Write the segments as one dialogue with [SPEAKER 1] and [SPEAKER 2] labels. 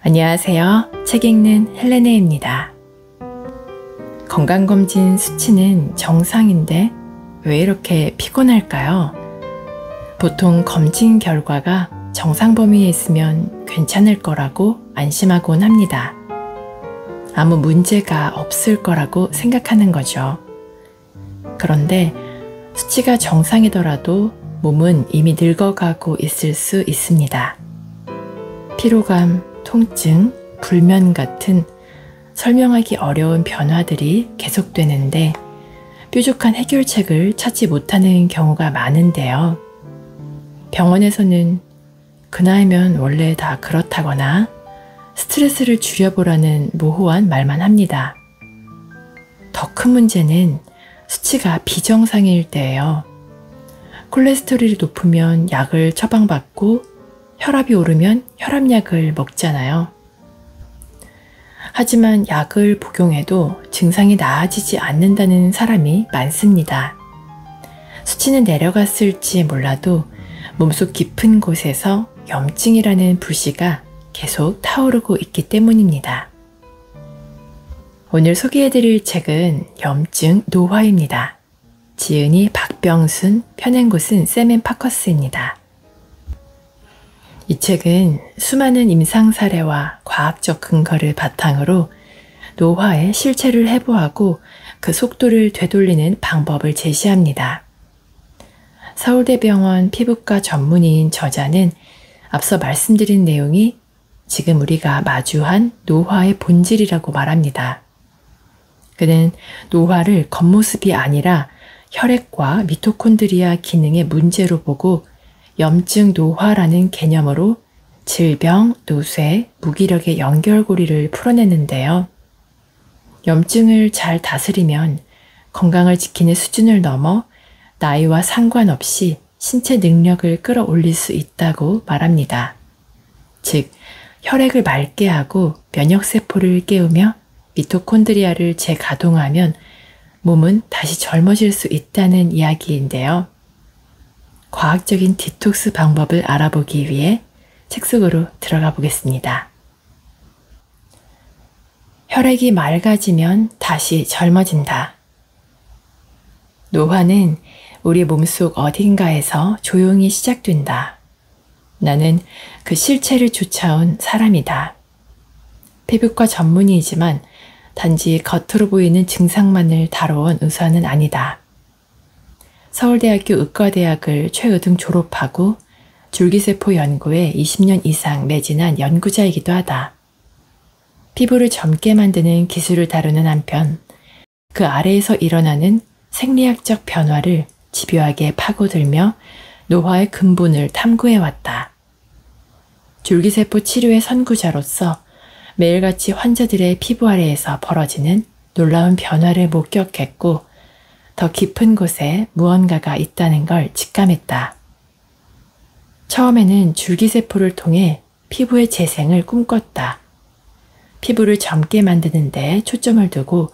[SPEAKER 1] 안녕하세요. 책 읽는 헬레네입니다. 건강검진 수치는 정상인데 왜 이렇게 피곤할까요? 보통 검진 결과가 정상 범위에 있으면 괜찮을 거라고 안심하곤 합니다. 아무 문제가 없을 거라고 생각하는 거죠. 그런데 수치가 정상이더라도 몸은 이미 늙어가고 있을 수 있습니다. 피로감, 통증, 불면 같은 설명하기 어려운 변화들이 계속되는데 뾰족한 해결책을 찾지 못하는 경우가 많은데요. 병원에서는 그 나이면 원래 다 그렇다거나 스트레스를 줄여보라는 모호한 말만 합니다. 더 큰 문제는 수치가 비정상일 때예요. 콜레스테롤이 높으면 약을 처방받고 혈압이 오르면 혈압약을 먹잖아요. 하지만 약을 복용해도 증상이 나아지지 않는다는 사람이 많습니다. 수치는 내려갔을지 몰라도 몸속 깊은 곳에서 염증이라는 불씨가 계속 타오르고 있기 때문입니다. 오늘 소개해드릴 책은 염증 노화입니다. 지은이 박병순, 펴낸 곳은 샘앤파커스입니다. 이 책은 수많은 임상 사례와 과학적 근거를 바탕으로 노화의 실체를 해부하고 그 속도를 되돌리는 방법을 제시합니다. 서울대병원 피부과 전문의인 저자는 앞서 말씀드린 내용이 지금 우리가 마주한 노화의 본질이라고 말합니다. 그는 노화를 겉모습이 아니라 혈액과 미토콘드리아 기능의 문제로 보고 염증 노화라는 개념으로 질병, 노쇠, 무기력의 연결고리를 풀어내는데요. 염증을 잘 다스리면 건강을 지키는 수준을 넘어 나이와 상관없이 신체 능력을 끌어올릴 수 있다고 말합니다. 즉, 혈액을 맑게 하고 면역세포를 깨우며 미토콘드리아를 재가동하면 몸은 다시 젊어질 수 있다는 이야기인데요. 과학적인 디톡스 방법을 알아보기 위해 책 속으로 들어가 보겠습니다. 혈액이 맑아지면 다시 젊어진다. 노화는 우리 몸속 어딘가에서 조용히 시작된다. 나는 그 실체를 쫓아온 사람이다. 피부과 전문의이지만 단지 겉으로 보이는 증상만을 다뤄온 의사는 아니다. 서울대학교 의과대학을 최의등 졸업하고 줄기세포 연구에 20년 이상 매진한 연구자이기도 하다. 피부를 젊게 만드는 기술을 다루는 한편 그 아래에서 일어나는 생리학적 변화를 집요하게 파고들며 노화의 근본을 탐구해왔다. 줄기세포 치료의 선구자로서 매일같이 환자들의 피부 아래에서 벌어지는 놀라운 변화를 목격했고 더 깊은 곳에 무언가가 있다는 걸 직감했다. 처음에는 줄기세포를 통해 피부의 재생을 꿈꿨다. 피부를 젊게 만드는 데 초점을 두고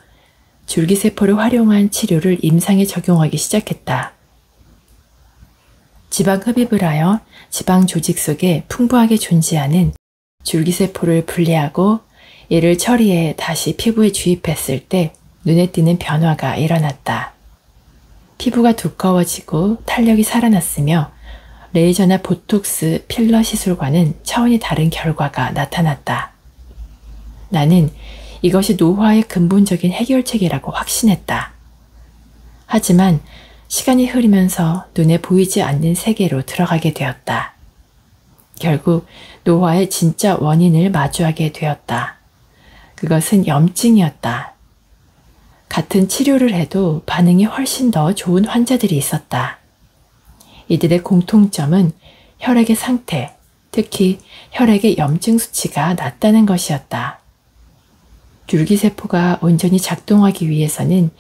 [SPEAKER 1] 줄기세포를 활용한 치료를 임상에 적용하기 시작했다. 지방 흡입을 하여 지방 조직 속에 풍부하게 존재하는 줄기세포를 분리하고 이를 처리해 다시 피부에 주입했을 때 눈에 띄는 변화가 일어났다. 피부가 두꺼워지고 탄력이 살아났으며 레이저나 보톡스, 필러 시술과는 차원이 다른 결과가 나타났다. 나는 이것이 노화의 근본적인 해결책이라고 확신했다. 하지만 시간이 흐르면서 눈에 보이지 않는 세계로 들어가게 되었다. 결국 노화의 진짜 원인을 마주하게 되었다. 그것은 염증이었다. 같은 치료를 해도 반응이 훨씬 더 좋은 환자들이 있었다. 이들의 공통점은 혈액의 상태, 특히 혈액의 염증 수치가 낮다는 것이었다. 줄기세포가 온전히 작동하기 위해서는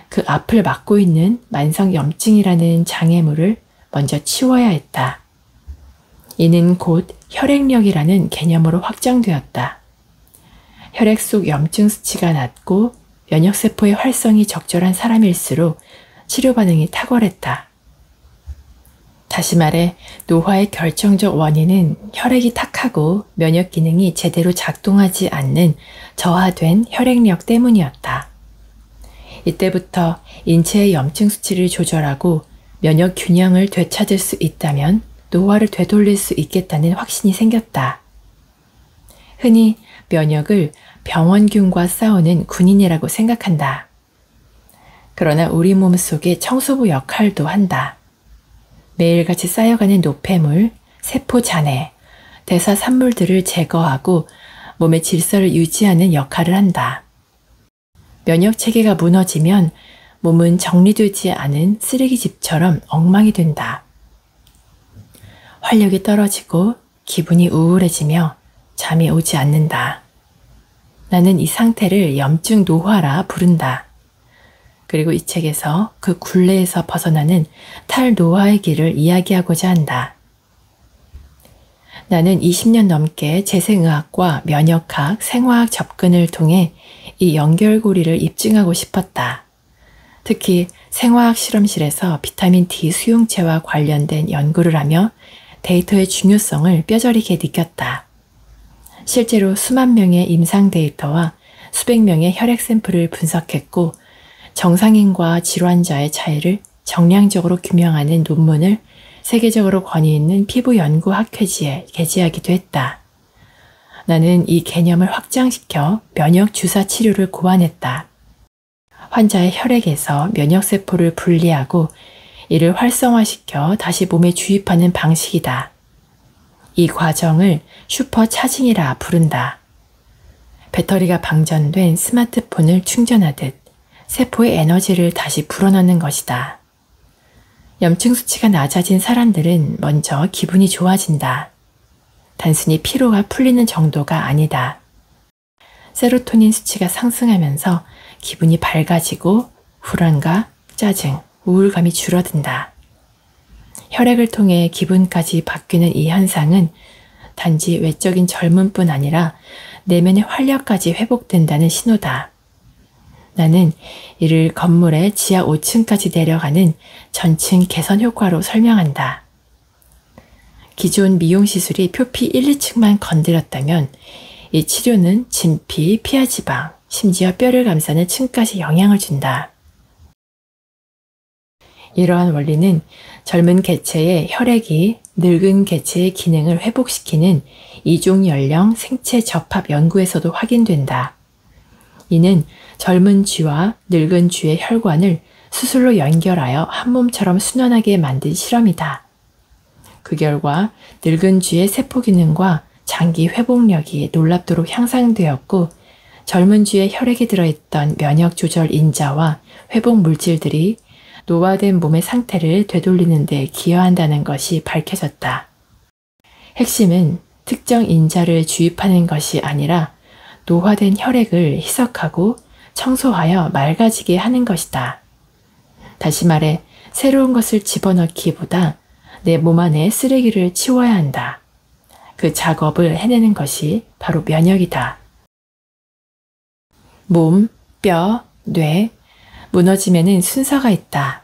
[SPEAKER 1] 그 앞을 막고 있는 만성 염증이라는 장애물을 먼저 치워야 했다. 이는 곧 혈액력이라는 개념으로 확정되었다. 혈액 속 염증 수치가 낮고 면역세포의 활성이 적절한 사람일수록 치료 반응이 탁월했다. 다시 말해 노화의 결정적 원인은 혈액이 탁하고 면역 기능이 제대로 작동하지 않는 저하된 혈액력 때문이었다. 이때부터 인체의 염증 수치를 조절하고 면역 균형을 되찾을 수 있다면 노화를 되돌릴 수 있겠다는 확신이 생겼다. 흔히 면역을 병원균과 싸우는 군인이라고 생각한다. 그러나 우리 몸 속에 청소부 역할도 한다. 매일같이 쌓여가는 노폐물, 세포 잔해, 대사 산물들을 제거하고 몸의 질서를 유지하는 역할을 한다. 면역 체계가 무너지면 몸은 정리되지 않은 쓰레기집처럼 엉망이 된다. 활력이 떨어지고 기분이 우울해지며 잠이 오지 않는다. 나는 이 상태를 염증 노화라 부른다. 그리고 이 책에서 그 굴레에서 벗어나는 탈노화의 길을 이야기하고자 한다. 나는 20년 넘게 재생의학과 면역학, 생화학 접근을 통해 이 연결고리를 입증하고 싶었다. 특히 생화학 실험실에서 비타민 D 수용체와 관련된 연구를 하며 데이터의 중요성을 뼈저리게 느꼈다. 실제로 수만 명의 임상 데이터와 수백 명의 혈액 샘플을 분석했고 정상인과 질환자의 차이를 정량적으로 규명하는 논문을 세계적으로 권위 있는 피부 연구 학회지에 게재하기도 했다. 나는 이 개념을 확장시켜 면역 주사 치료를 고안했다. 환자의 혈액에서 면역세포를 분리하고 이를 활성화시켜 다시 몸에 주입하는 방식이다. 이 과정을 슈퍼차징이라 부른다. 배터리가 방전된 스마트폰을 충전하듯 세포의 에너지를 다시 불어넣는 것이다. 염증 수치가 낮아진 사람들은 먼저 기분이 좋아진다. 단순히 피로가 풀리는 정도가 아니다. 세로토닌 수치가 상승하면서 기분이 밝아지고 불안과 짜증, 우울감이 줄어든다. 혈액을 통해 기분까지 바뀌는 이 현상은 단지 외적인 젊음뿐 아니라 내면의 활력까지 회복된다는 신호다. 나는 이를 건물의 지하 5층까지 내려가는 전층 개선 효과로 설명한다. 기존 미용시술이 표피 1, 2층만 건드렸다면 이 치료는 진피, 피하지방, 심지어 뼈를 감싸는 층까지 영향을 준다. 이러한 원리는 젊은 개체의 혈액이 늙은 개체의 기능을 회복시키는 이종연령 생체 접합 연구에서도 확인된다. 이는 젊은 쥐와 늙은 쥐의 혈관을 수술로 연결하여 한 몸처럼 순환하게 만든 실험이다. 그 결과 늙은 쥐의 세포 기능과 장기 회복력이 놀랍도록 향상되었고 젊은 쥐의 혈액에 들어있던 면역 조절 인자와 회복 물질들이 노화된 몸의 상태를 되돌리는 데 기여한다는 것이 밝혀졌다. 핵심은 특정 인자를 주입하는 것이 아니라 노화된 혈액을 희석하고 청소하여 맑아지게 하는 것이다. 다시 말해 새로운 것을 집어넣기보다 내 몸 안에 쓰레기를 치워야 한다. 그 작업을 해내는 것이 바로 면역이다. 몸, 뼈, 뇌, 무너짐에는 순서가 있다.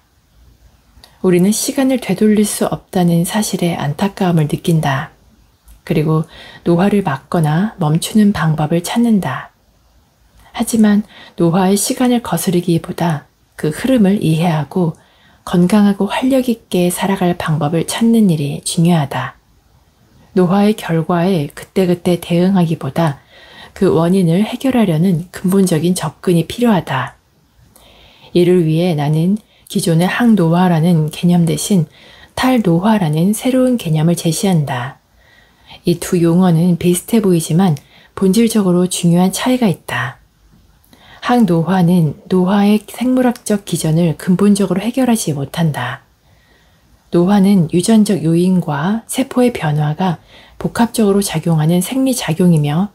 [SPEAKER 1] 우리는 시간을 되돌릴 수 없다는 사실에 안타까움을 느낀다. 그리고 노화를 막거나 멈추는 방법을 찾는다. 하지만 노화의 시간을 거스르기보다 그 흐름을 이해하고 건강하고 활력 있게 살아갈 방법을 찾는 일이 중요하다. 노화의 결과에 그때그때 대응하기보다 그 원인을 해결하려는 근본적인 접근이 필요하다. 이를 위해 나는 기존의 항노화라는 개념 대신 탈노화라는 새로운 개념을 제시한다. 이 두 용어는 비슷해 보이지만 본질적으로 중요한 차이가 있다. 항노화는 노화의 생물학적 기전을 근본적으로 해결하지 못한다. 노화는 유전적 요인과 세포의 변화가 복합적으로 작용하는 생리작용이며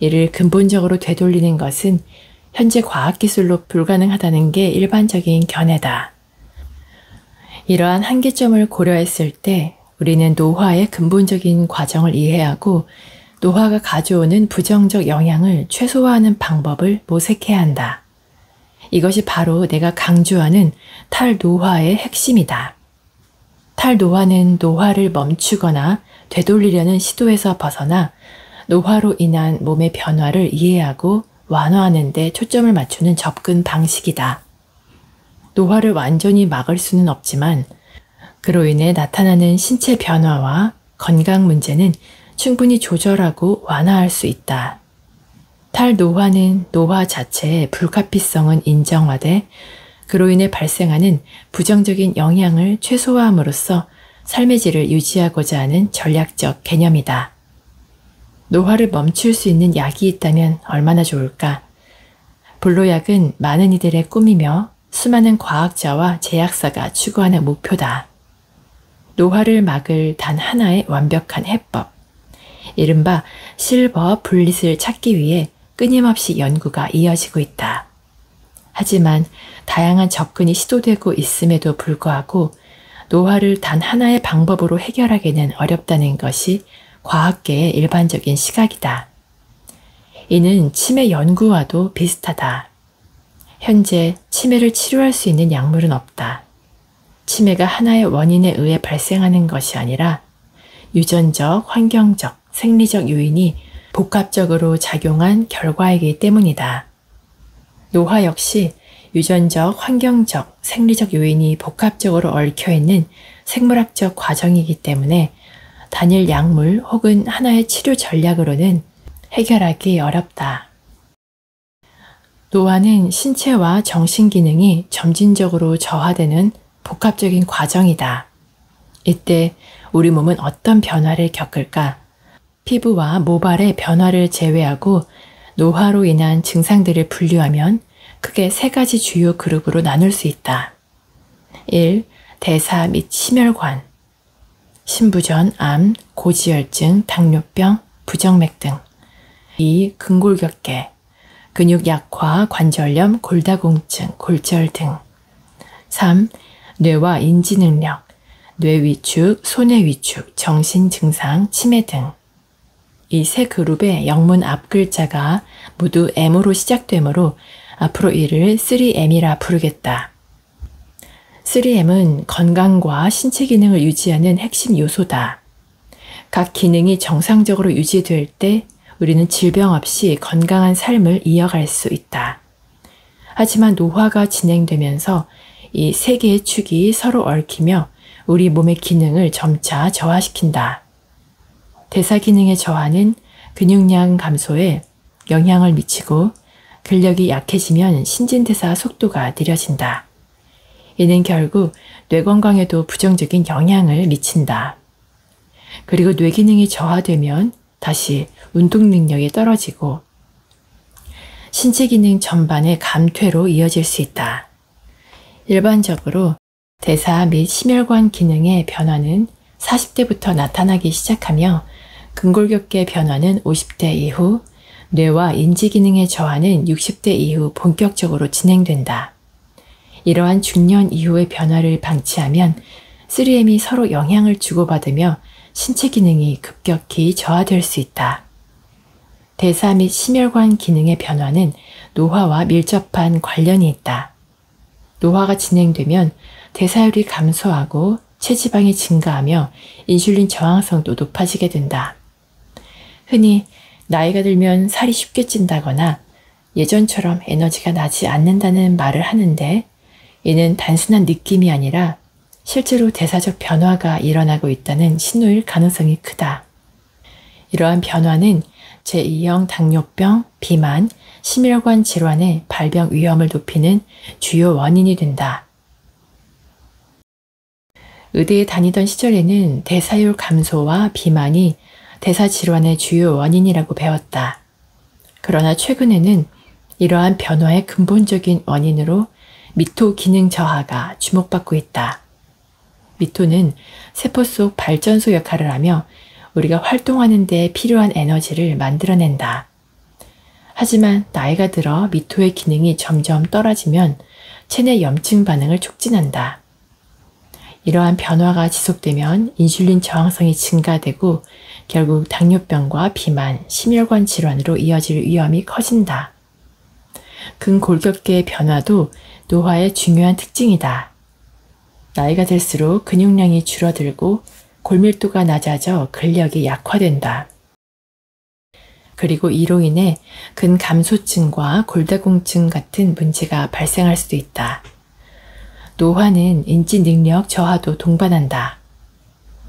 [SPEAKER 1] 이를 근본적으로 되돌리는 것은 현재 과학기술로 불가능하다는 게 일반적인 견해다. 이러한 한계점을 고려했을 때 우리는 노화의 근본적인 과정을 이해하고 노화가 가져오는 부정적 영향을 최소화하는 방법을 모색해야 한다. 이것이 바로 내가 강조하는 탈노화의 핵심이다. 탈노화는 노화를 멈추거나 되돌리려는 시도에서 벗어나 노화로 인한 몸의 변화를 이해하고 완화하는 데 초점을 맞추는 접근 방식이다. 노화를 완전히 막을 수는 없지만 그로 인해 나타나는 신체 변화와 건강 문제는 충분히 조절하고 완화할 수 있다. 탈노화는 노화 자체의 불가피성은 인정하되 그로 인해 발생하는 부정적인 영향을 최소화함으로써 삶의 질을 유지하고자 하는 전략적 개념이다. 노화를 멈출 수 있는 약이 있다면 얼마나 좋을까? 불로약은 많은 이들의 꿈이며 수많은 과학자와 제약사가 추구하는 목표다. 노화를 막을 단 하나의 완벽한 해법, 이른바 실버 불릿을 찾기 위해 끊임없이 연구가 이어지고 있다. 하지만 다양한 접근이 시도되고 있음에도 불구하고 노화를 단 하나의 방법으로 해결하기는 어렵다는 것이 과학계의 일반적인 시각이다. 이는 치매 연구와도 비슷하다. 현재 치매를 치료할 수 있는 약물은 없다. 치매가 하나의 원인에 의해 발생하는 것이 아니라 유전적, 환경적, 생리적 요인이 복합적으로 작용한 결과이기 때문이다. 노화 역시 유전적, 환경적, 생리적 요인이 복합적으로 얽혀있는 생물학적 과정이기 때문에 단일 약물 혹은 하나의 치료 전략으로는 해결하기 어렵다. 노화는 신체와 정신 기능이 점진적으로 저하되는 복합적인 과정이다. 이때 우리 몸은 어떤 변화를 겪을까? 피부와 모발의 변화를 제외하고 노화로 인한 증상들을 분류하면 크게 세 가지 주요 그룹으로 나눌 수 있다. 1. 대사 및 심혈관, 신부전, 암, 고지혈증, 당뇨병, 부정맥 등. 2. 근골격계, 근육 약화, 관절염, 골다공증, 골절 등. 3. 뇌와 인지 능력, 뇌 위축, 소뇌 위축, 정신 증상, 치매 등. 이 세 그룹의 영문 앞글자가 모두 M으로 시작되므로 앞으로 이를 3M이라 부르겠다. 3M은 건강과 신체 기능을 유지하는 핵심 요소다. 각 기능이 정상적으로 유지될 때 우리는 질병 없이 건강한 삶을 이어갈 수 있다. 하지만 노화가 진행되면서 이 세 개의 축이 서로 얽히며 우리 몸의 기능을 점차 저하시킨다. 대사 기능의 저하는 근육량 감소에 영향을 미치고 근력이 약해지면 신진대사 속도가 느려진다. 이는 결국 뇌 건강에도 부정적인 영향을 미친다. 그리고 뇌 기능이 저하되면 다시 운동 능력이 떨어지고 신체 기능 전반의 감퇴로 이어질 수 있다. 일반적으로 대사 및 심혈관 기능의 변화는 40대부터 나타나기 시작하며 근골격계 변화는 50대 이후, 뇌와 인지 기능의 저하는 60대 이후 본격적으로 진행된다. 이러한 중년 이후의 변화를 방치하면 3M이 서로 영향을 주고받으며 신체 기능이 급격히 저하될 수 있다. 대사 및 심혈관 기능의 변화는 노화와 밀접한 관련이 있다. 노화가 진행되면 대사율이 감소하고 체지방이 증가하며 인슐린 저항성도 높아지게 된다. 흔히 나이가 들면 살이 쉽게 찐다거나 예전처럼 에너지가 나지 않는다는 말을 하는데 이는 단순한 느낌이 아니라 실제로 대사적 변화가 일어나고 있다는 신호일 가능성이 크다. 이러한 변화는 제2형 당뇨병, 비만, 심혈관 질환의 발병 위험을 높이는 주요 원인이 된다. 의대에 다니던 시절에는 대사율 감소와 비만이 대사 질환의 주요 원인이라고 배웠다. 그러나 최근에는 이러한 변화의 근본적인 원인으로 미토 기능 저하가 주목받고 있다. 미토는 세포 속 발전소 역할을 하며 우리가 활동하는 데 필요한 에너지를 만들어낸다. 하지만 나이가 들어 미토의 기능이 점점 떨어지면 체내 염증 반응을 촉진한다. 이러한 변화가 지속되면 인슐린 저항성이 증가되고 결국 당뇨병과 비만, 심혈관 질환으로 이어질 위험이 커진다. 근골격계의 변화도 노화의 중요한 특징이다. 나이가 들수록 근육량이 줄어들고 골밀도가 낮아져 근력이 약화된다. 그리고 이로 인해 근감소증과 골다공증 같은 문제가 발생할 수도 있다. 노화는 인지 능력 저하도 동반한다.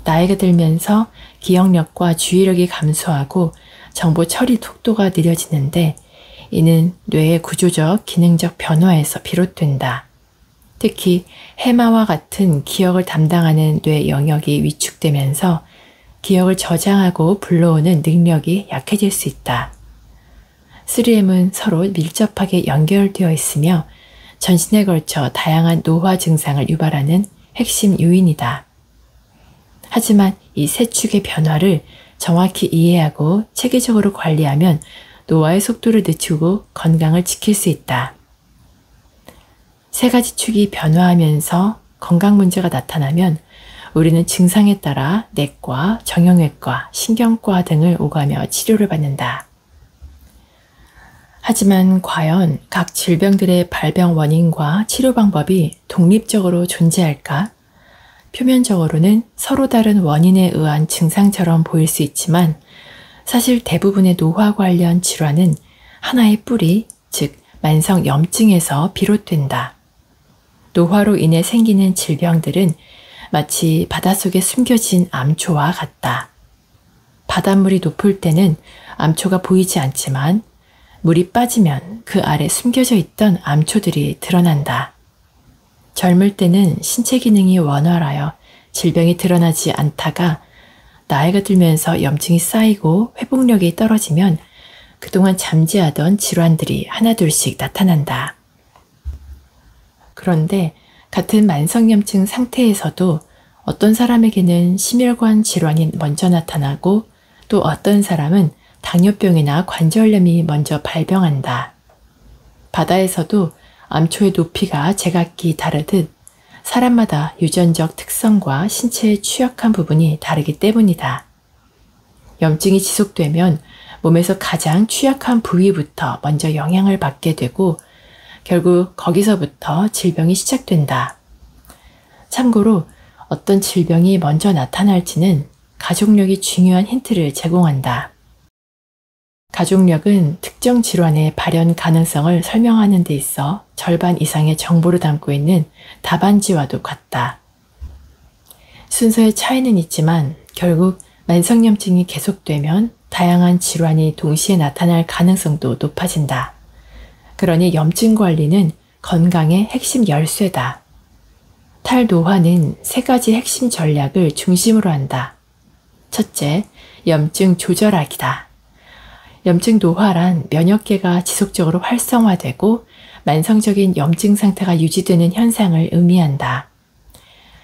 [SPEAKER 1] 나이가 들면서 기억력과 주의력이 감소하고 정보 처리 속도가 느려지는데 이는 뇌의 구조적, 기능적 변화에서 비롯된다. 특히 해마와 같은 기억을 담당하는 뇌 영역이 위축되면서 기억을 저장하고 불러오는 능력이 약해질 수 있다. 3M은 서로 밀접하게 연결되어 있으며 전신에 걸쳐 다양한 노화 증상을 유발하는 핵심 요인이다. 하지만 이 세 축의 변화를 정확히 이해하고 체계적으로 관리하면 노화의 속도를 늦추고 건강을 지킬 수 있다. 세 가지 축이 변화하면서 건강 문제가 나타나면 우리는 증상에 따라 내과, 정형외과, 신경과 등을 오가며 치료를 받는다. 하지만 과연 각 질병들의 발병 원인과 치료 방법이 독립적으로 존재할까? 표면적으로는 서로 다른 원인에 의한 증상처럼 보일 수 있지만 사실 대부분의 노화 관련 질환은 하나의 뿌리, 즉 만성 염증에서 비롯된다. 노화로 인해 생기는 질병들은 마치 바닷속에 숨겨진 암초와 같다. 바닷물이 높을 때는 암초가 보이지 않지만 물이 빠지면 그 아래 숨겨져 있던 암초들이 드러난다. 젊을 때는 신체 기능이 원활하여 질병이 드러나지 않다가 나이가 들면서 염증이 쌓이고 회복력이 떨어지면 그동안 잠재하던 질환들이 하나둘씩 나타난다. 그런데 같은 만성염증 상태에서도 어떤 사람에게는 심혈관 질환이 먼저 나타나고 또 어떤 사람은 당뇨병이나 관절염이 먼저 발병한다. 바다에서도 암초의 높이가 제각기 다르듯 사람마다 유전적 특성과 신체의 취약한 부분이 다르기 때문이다. 염증이 지속되면 몸에서 가장 취약한 부위부터 먼저 영향을 받게 되고 결국 거기서부터 질병이 시작된다. 참고로 어떤 질병이 먼저 나타날지는 가족력이 중요한 힌트를 제공한다. 가족력은 특정 질환의 발현 가능성을 설명하는 데 있어 절반 이상의 정보를 담고 있는 답안지와도 같다. 순서의 차이는 있지만 결국 만성염증이 계속되면 다양한 질환이 동시에 나타날 가능성도 높아진다. 그러니 염증 관리는 건강의 핵심 열쇠다. 탈노화는 세 가지 핵심 전략을 중심으로 한다. 첫째, 염증 조절하기다. 염증 노화란 면역계가 지속적으로 활성화되고 만성적인 염증 상태가 유지되는 현상을 의미한다.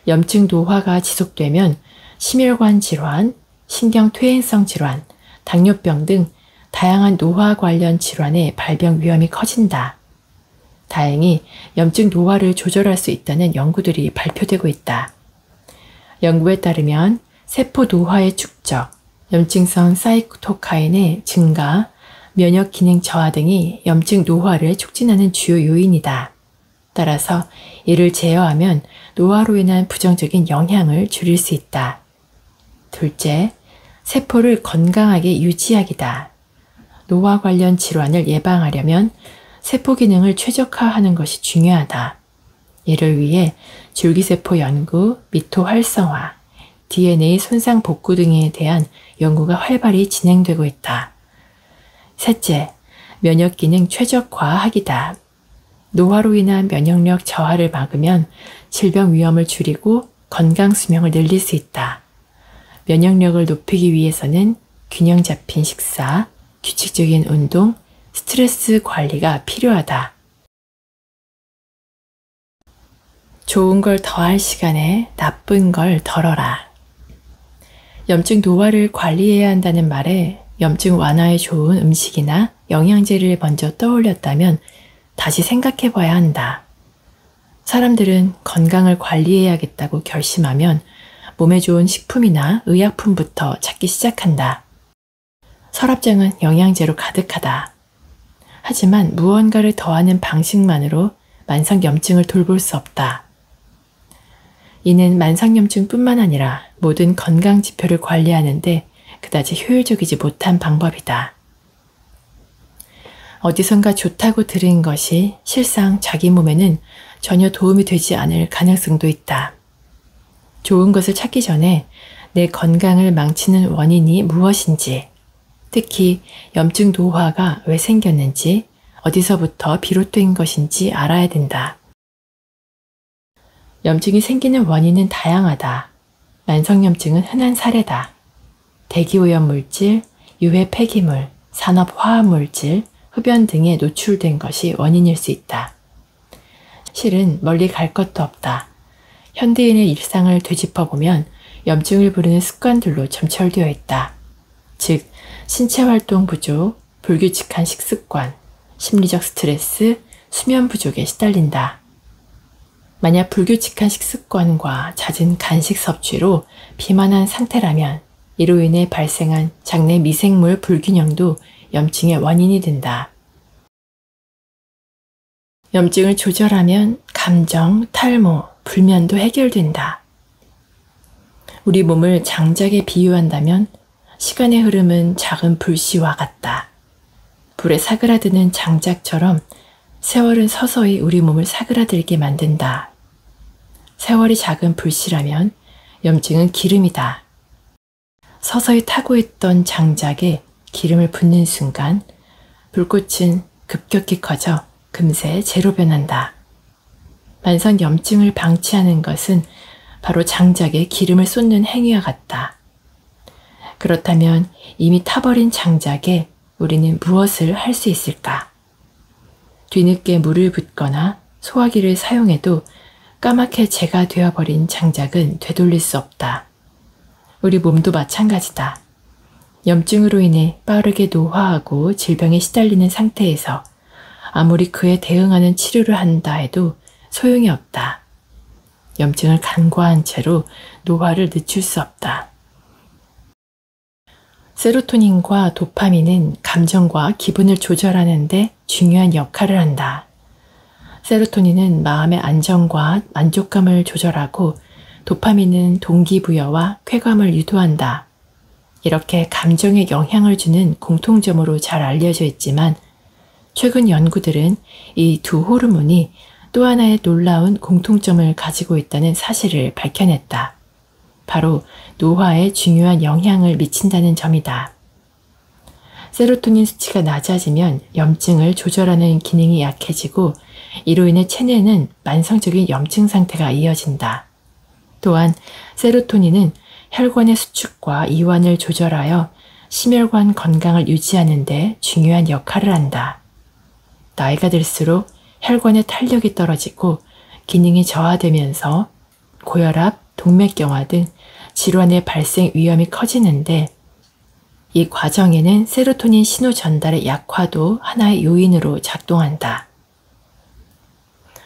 [SPEAKER 1] 염증 노화가 지속되면 심혈관 질환, 신경퇴행성 질환, 당뇨병 등 다양한 노화 관련 질환의 발병 위험이 커진다. 다행히 염증 노화를 조절할 수 있다는 연구들이 발표되고 있다. 연구에 따르면 세포 노화의 축적, 염증성 사이토카인의 증가, 면역 기능 저하 등이 염증 노화를 촉진하는 주요 요인이다. 따라서 이를 제어하면 노화로 인한 부정적인 영향을 줄일 수 있다. 둘째, 세포를 건강하게 유지하기다. 노화 관련 질환을 예방하려면 세포 기능을 최적화하는 것이 중요하다. 이를 위해 줄기세포 연구, 미토 활성화, DNA 손상 복구 등에 대한 연구가 활발히 진행되고 있다. 셋째, 면역 기능 최적화하기다. 노화로 인한 면역력 저하를 막으면 질병 위험을 줄이고 건강 수명을 늘릴 수 있다. 면역력을 높이기 위해서는 균형 잡힌 식사, 규칙적인 운동, 스트레스 관리가 필요하다. 좋은 걸 더할 시간에 나쁜 걸 덜어라. 염증 노화를 관리해야 한다는 말에 염증 완화에 좋은 음식이나 영양제를 먼저 떠올렸다면 다시 생각해 봐야 한다. 사람들은 건강을 관리해야겠다고 결심하면 몸에 좋은 식품이나 의약품부터 찾기 시작한다. 서랍장은 영양제로 가득하다. 하지만 무언가를 더하는 방식만으로 만성염증을 돌볼 수 없다. 이는 만성염증뿐만 아니라 모든 건강 지표를 관리하는데 그다지 효율적이지 못한 방법이다. 어디선가 좋다고 들은 것이 실상 자기 몸에는 전혀 도움이 되지 않을 가능성도 있다. 좋은 것을 찾기 전에 내 건강을 망치는 원인이 무엇인지, 특히 염증 노화가 왜 생겼는지, 어디서부터 비롯된 것인지 알아야 된다. 염증이 생기는 원인은 다양하다. 만성염증은 흔한 사례다. 대기오염 물질, 유해 폐기물, 산업 화합물질, 흡연 등에 노출된 것이 원인일 수 있다. 실은 멀리 갈 것도 없다. 현대인의 일상을 되짚어보면 염증을 부르는 습관들로 점철되어 있다. 즉, 신체활동 부족, 불규칙한 식습관, 심리적 스트레스, 수면 부족에 시달린다. 만약 불규칙한 식습관과 잦은 간식 섭취로 비만한 상태라면 이로 인해 발생한 장내 미생물 불균형도 염증의 원인이 된다. 염증을 조절하면 감정, 탈모, 불면도 해결된다. 우리 몸을 장작에 비유한다면 시간의 흐름은 작은 불씨와 같다. 불에 사그라드는 장작처럼 세월은 서서히 우리 몸을 사그라들게 만든다. 세월이 작은 불씨라면 염증은 기름이다. 서서히 타고 있던 장작에 기름을 붓는 순간 불꽃은 급격히 커져 금세 재로 변한다. 만성 염증을 방치하는 것은 바로 장작에 기름을 쏟는 행위와 같다. 그렇다면 이미 타버린 장작에 우리는 무엇을 할 수 있을까? 뒤늦게 물을 붓거나 소화기를 사용해도 까맣게 재가 되어버린 장작은 되돌릴 수 없다. 우리 몸도 마찬가지다. 염증으로 인해 빠르게 노화하고 질병에 시달리는 상태에서 아무리 그에 대응하는 치료를 한다 해도 소용이 없다. 염증을 간과한 채로 노화를 늦출 수 없다. 세로토닌과 도파민은 감정과 기분을 조절하는 데 중요한 역할을 한다. 세로토닌은 마음의 안정과 만족감을 조절하고 도파민은 동기부여와 쾌감을 유도한다. 이렇게 감정에 영향을 주는 공통점으로 잘 알려져 있지만 최근 연구들은 이 두 호르몬이 또 하나의 놀라운 공통점을 가지고 있다는 사실을 밝혀냈다. 바로 노화에 중요한 영향을 미친다는 점이다. 세로토닌 수치가 낮아지면 염증을 조절하는 기능이 약해지고 이로 인해 체내는 만성적인 염증 상태가 이어진다. 또한 세로토닌은 혈관의 수축과 이완을 조절하여 심혈관 건강을 유지하는 데 중요한 역할을 한다. 나이가 들수록 혈관의 탄력이 떨어지고 기능이 저하되면서 고혈압, 동맥경화 등 질환의 발생 위험이 커지는데 이 과정에는 세로토닌 신호 전달의 약화도 하나의 요인으로 작동한다.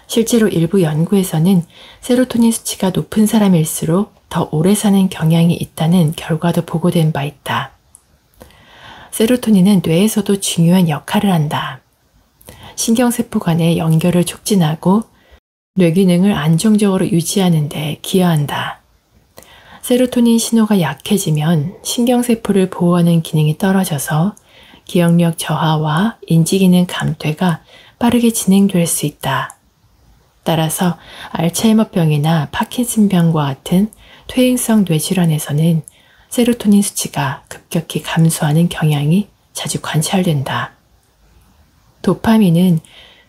[SPEAKER 1] 실제로 일부 연구에서는 세로토닌 수치가 높은 사람일수록 더 오래 사는 경향이 있다는 결과도 보고된 바 있다. 세로토닌은 뇌에서도 중요한 역할을 한다. 신경세포 간의 연결을 촉진하고 뇌 기능을 안정적으로 유지하는 데 기여한다. 세로토닌 신호가 약해지면 신경세포를 보호하는 기능이 떨어져서 기억력 저하와 인지기능 감퇴가 빠르게 진행될 수 있다. 따라서 알츠하이머병이나 파킨슨병과 같은 퇴행성 뇌질환에서는 세로토닌 수치가 급격히 감소하는 경향이 자주 관찰된다. 도파민은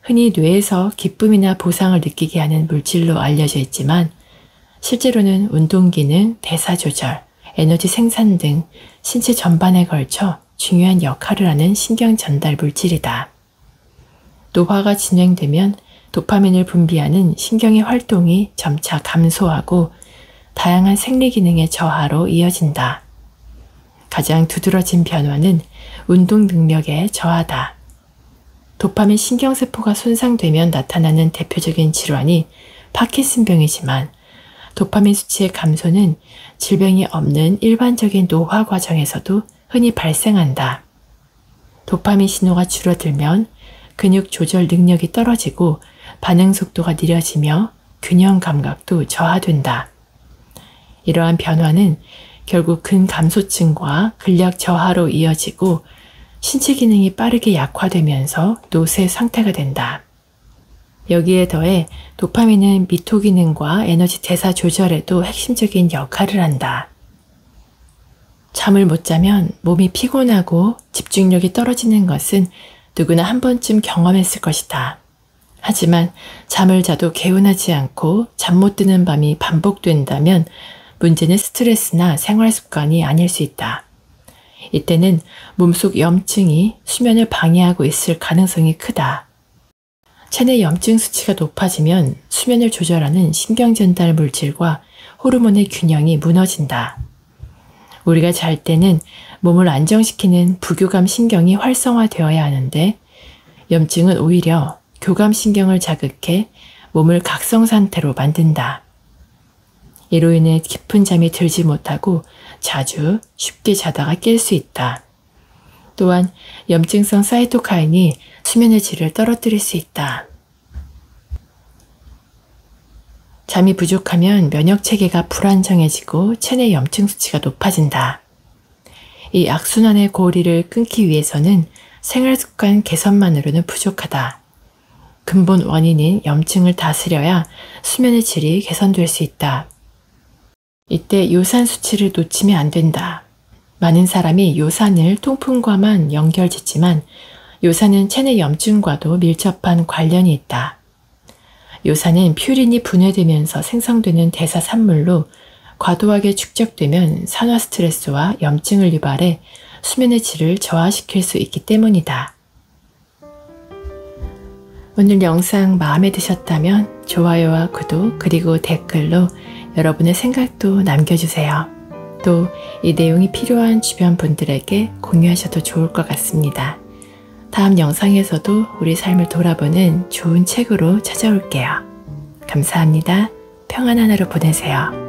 [SPEAKER 1] 흔히 뇌에서 기쁨이나 보상을 느끼게 하는 물질로 알려져 있지만 실제로는 운동기능, 대사조절, 에너지 생산 등 신체 전반에 걸쳐 중요한 역할을 하는 신경 전달 물질이다. 노화가 진행되면 도파민을 분비하는 신경의 활동이 점차 감소하고 다양한 생리 기능의 저하로 이어진다. 가장 두드러진 변화는 운동 능력의 저하다. 도파민 신경세포가 손상되면 나타나는 대표적인 질환이 파킨슨병이지만 도파민 수치의 감소는 질병이 없는 일반적인 노화 과정에서도 흔히 발생한다. 도파민 신호가 줄어들면 근육 조절 능력이 떨어지고 반응 속도가 느려지며 균형 감각도 저하된다. 이러한 변화는 결국 근감소증과 근력 저하로 이어지고 신체 기능이 빠르게 약화되면서 노쇠 상태가 된다. 여기에 더해 도파민은 미토 기능과 에너지 대사 조절에도 핵심적인 역할을 한다. 잠을 못 자면 몸이 피곤하고 집중력이 떨어지는 것은 누구나 한 번쯤 경험했을 것이다. 하지만 잠을 자도 개운하지 않고 잠 못 드는 밤이 반복된다면 문제는 스트레스나 생활 습관이 아닐 수 있다. 이때는 몸속 염증이 수면을 방해하고 있을 가능성이 크다. 체내 염증 수치가 높아지면 수면을 조절하는 신경전달 물질과 호르몬의 균형이 무너진다. 우리가 잘 때는 몸을 안정시키는 부교감 신경이 활성화되어야 하는데 염증은 오히려 교감 신경을 자극해 몸을 각성 상태로 만든다. 이로 인해 깊은 잠이 들지 못하고 자주 쉽게 자다가 깰 수 있다. 또한 염증성 사이토카인이 수면의 질을 떨어뜨릴 수 있다. 잠이 부족하면 면역체계가 불안정해지고 체내 염증 수치가 높아진다. 이 악순환의 고리를 끊기 위해서는 생활습관 개선만으로는 부족하다. 근본 원인인 염증을 다스려야 수면의 질이 개선될 수 있다. 이때 요산 수치를 놓치면 안 된다. 많은 사람이 요산을 통풍과만 연결짓지만 요산은 체내 염증과도 밀접한 관련이 있다. 요산은 퓨린이 분해되면서 생성되는 대사 산물로 과도하게 축적되면 산화 스트레스와 염증을 유발해 수면의 질을 저하시킬 수 있기 때문이다. 오늘 영상 마음에 드셨다면 좋아요와 구독 그리고 댓글로 여러분의 생각도 남겨주세요. 또 이 내용이 필요한 주변 분들에게 공유하셔도 좋을 것 같습니다. 다음 영상에서도 우리 삶을 돌아보는 좋은 책으로 찾아올게요. 감사합니다. 평안한 하루 보내세요.